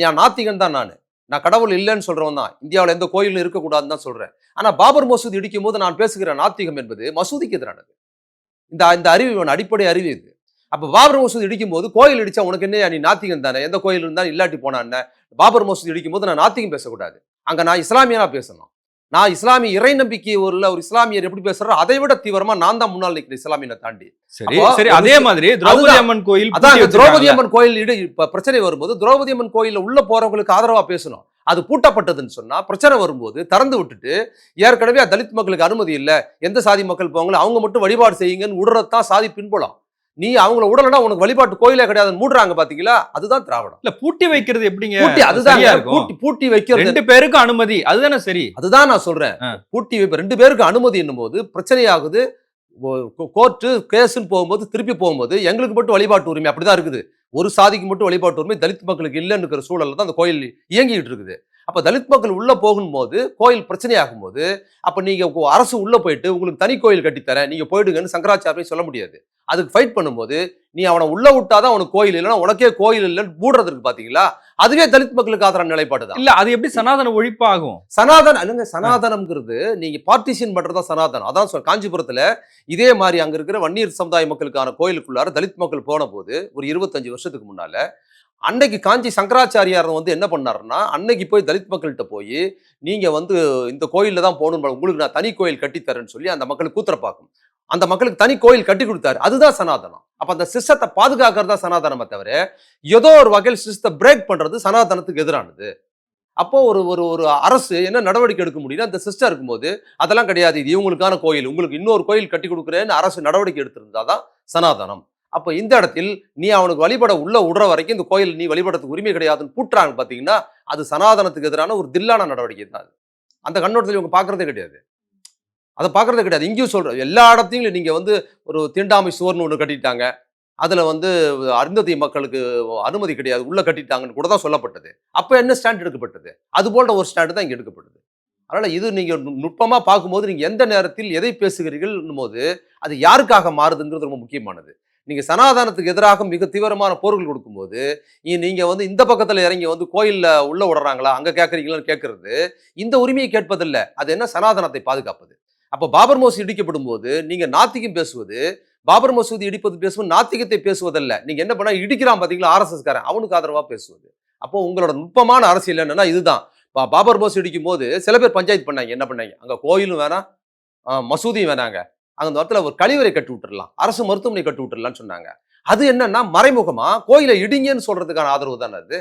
நான் நாத்திகன் தான் நான் கடவுள் இல்லைன்னு சொல்றவன் தான். இந்தியாவில் எந்த கோயிலும் இருக்கக்கூடாதுன்னு தான் சொல்றேன். ஆனா பாபர் மசூதி இடிக்கும் போது நான் பேசுகிற நாத்திகம் என்பது மசூதிக்கு எதிரானது. இந்த அறிவு அடிப்படை அறிவு இது. அப்ப பாபர் மசூதி இடிக்கும் போது கோயில் இடிச்சா உனக்கு என்ன, நீ நாத்திகம் தானே, எந்த கோயில் இருந்தாலும் இல்லாட்டி போனா என்ன? பாபர் மசூதி இடிக்கும் போது நான் நாத்திகம் பேசக்கூடாது. அங்க நான் இஸ்லாமியனா பேசணும். நான் இஸ்லாமிய இறை நம்பிக்கை ஒரு இஸ்லாமியர் எப்படி பேசுறோம், அதை விட தீவிரமா நான் தான் முன்னால் நிற்கிறேன் இஸ்லாமியனை தாண்டி. சரி அதே மாதிரி திரௌபதி அம்மன் கோயில், திரௌபதி அம்மன் கோயில் பிரச்சனை வரும்போது திரௌபதி அம்மன் கோயில உள்ள போறவங்களுக்கு ஆதரவா பேசணும். அது பூட்டப்பட்டதுன்னு சொன்னா பிரச்சனை வரும்போது திறந்து விட்டுட்டு, ஏற்கனவே தலித் மக்களுக்கு அனுமதி இல்லை, எந்த சாதி மக்கள் போவாங்களோ அவங்க மட்டும் வழிபாடு செய்யுங்கன்னு விடுறதுதான் சாதி பின்புலம். நீ அவங்கள உடலனா உனக்கு வழிபாட்டு கோயிலே கிடையாது மூடுறாங்க பாத்தீங்களா, அதுதான் திராவிடம். இல்ல பூட்டி வைக்கிறது எப்படிங்க? அதுதான் பூட்டி வைக்கிறது. 2 பேருக்கு அனுமதி, அதுதானே சரி. அதுதான் நான் சொல்றேன். பூட்டி 2 பேருக்கு அனுமதி என்னும் போது பிரச்சனையாகுது. கோர்ட்டு கேஸ்ன்னு போகும்போது திருப்பி போகும்போது எங்களுக்கு மட்டும் வழிபாட்டு உரிமை அப்படிதான் இருக்குது. ஒரு சாதிக்கு மட்டும் வழிபாட்டு உரிமை தலித் மக்களுக்கு இல்லைன்னு இருக்கிற சூழல்ல தான் அந்த கோயில் இயங்கிட்டு இருக்குது. அப்ப தலித் மக்கள் உள்ள போகும்போது கோயில் பிரச்சனையாகும் போது, அப்ப நீங்க அரசு உள்ள போயிட்டு உங்களுக்கு தனி கோயில் கட்டித்தரேன் நீங்க போயிடுங்கன்னு சங்கராச்சாரியை சொல்ல முடியாது. அதுக்கு ஃபைட் பண்ணும்போது நீ அவனை உள்ள விட்டாதான் அவனுக்கு கோயில் இல்லைன்னா உனக்கே கோயில் இல்லைன்னு மூடுறதுக்கு பாத்தீங்களா, அதுவே தலித் மக்களுக்கு ஆதரவு நிலைப்பாடு தான். இல்ல அது எப்படி சனாதன ஒழிப்பாகும்? சனாதனம்ங்கிறது நீங்க பார்ட்டிஷன் பண்றதா சனாதனம். அதான் காஞ்சிபுரத்துல இதே மாதிரி அங்க இருக்கிற வன்னியர் சமுதாய மக்களுக்கான கோயிலுக்குள்ளார தலித் மக்கள் போன போது ஒரு 25 வருஷத்துக்கு முன்னால அன்னைக்கு காஞ்சி சங்கராச்சாரியார் என்ன பண்ணாருன்னா, அன்னைக்கு போய் தலித் மக்கள்கிட்ட போய் நீங்க இந்த கோயில்ல தான் போகணும், உங்களுக்கு நான் தனி கோயில் கட்டித்தரேன்னு சொல்லி அந்த மக்களுக்கு கூத்திரப்பாக்கும். அந்த மக்களுக்கு தனி கோயில் கட்டி கொடுத்தாரு. அதுதான் சனாதனம். அப்ப அந்த சிஸ்டத்தை பாதுகாக்கிறதா சனாதனமே தவிர ஏதோ ஒரு வகையில் சிஸ்டத்தை பிரேக் பண்றது சனாதனத்துக்கு எதிரானது. அப்போ ஒரு அரசு என்ன நடவடிக்கை எடுக்க முடியும்னா, அந்த சிஸ்டம் இருக்கும்போது அதெல்லாம் கிடையாது, இது இவங்களுக்கான கோயில், உங்களுக்கு இன்னொரு கோயில் கட்டி கொடுக்குறேன்னு அரசு நடவடிக்கை எடுத்திருந்தாதான் சனாதனம். அப்ப இந்த இடத்தில் நீ அவனுக்கு வழிபட உள்ள விடுற வரைக்கும் இந்த கோயில் நீ வழிபடத்துக்கு உரிமை கிடையாதுன்னு பூட்டுறாங்க பாத்தீங்கன்னா, அது சனாதனத்துக்கு எதிரான ஒரு தில்லான நடவடிக்கை தான். அந்த கண்ணோட்டத்தில் இவங்க பாக்குறதே கிடையாது. அதை பாக்குறதே கிடையாது. இங்கேயும் சொல்ற எல்லா இடத்தையும் நீங்க ஒரு தீண்டாமை சுவர்னு ஒண்ணு கட்டிட்டாங்க, அதுல அருந்ததி மக்களுக்கு அனுமதி கிடையாது உள்ள கட்டிட்டாங்கன்னு கூட தான் சொல்லப்பட்டது. அப்ப என்ன ஸ்டாண்ட் எடுக்கப்பட்டது? அது போன்ற ஒரு ஸ்டாண்ட் தான் இங்க எடுக்கப்பட்டது. அதனால இது நீங்க நுட்பமா பார்க்கும்போது நீங்க எந்த நேரத்தில் எதை பேசுகிறீர்கள் போது அது யாருக்காக மாறுதுங்கிறது ரொம்ப முக்கியமானது. நீங்க சனாதனத்துக்கு எதிராக மிக தீவிரமான போர்கள் கொடுக்கும்போது நீங்க இந்த பக்கத்துல இறங்கி கோயில்ல உள்ள விடுறாங்களா அங்க கேட்கறீங்களான்னு கேட்கறது இந்த உரிமையை கேட்பதில்லை. அது என்ன, சனாதனத்தை பாதுகாப்பது. அப்ப பாபர் மசூதி இடிக்கப்படும் போது நீங்க நாத்திகம் பேசுவது, பாபர் மசூதி இடிப்பது பேசுவது நாத்திகத்தை பேசுவதல்ல. நீங்க என்ன பண்ணா இடிக்கிறான் பாத்தீங்களா ஆர்எஸ்எஸ் காரன், அவனுக்கு ஆதரவா பேசுவது. அப்போ உங்களோட நுட்பமான அரசியல் என்னன்னா இதுதான். பாபர் மசூதி இடிக்கும் போது சில பேர் பஞ்சாயத்து பண்ணாங்க, என்ன பண்ணாங்க, அங்க கோயிலும் வேணாம் மசூதியும் வேணாங்க, அந்த இடத்துல ஒரு கழிவறை கட்டி விட்டுறலாம், அரசு மருத்துவமனை கட்டி விட்டுறலாம்னு சொன்னாங்க. அது என்னன்னா மறைமுகமா கோயிலை இடிங்கன்னு சொல்றதுக்கான ஆதரவு தானே அது.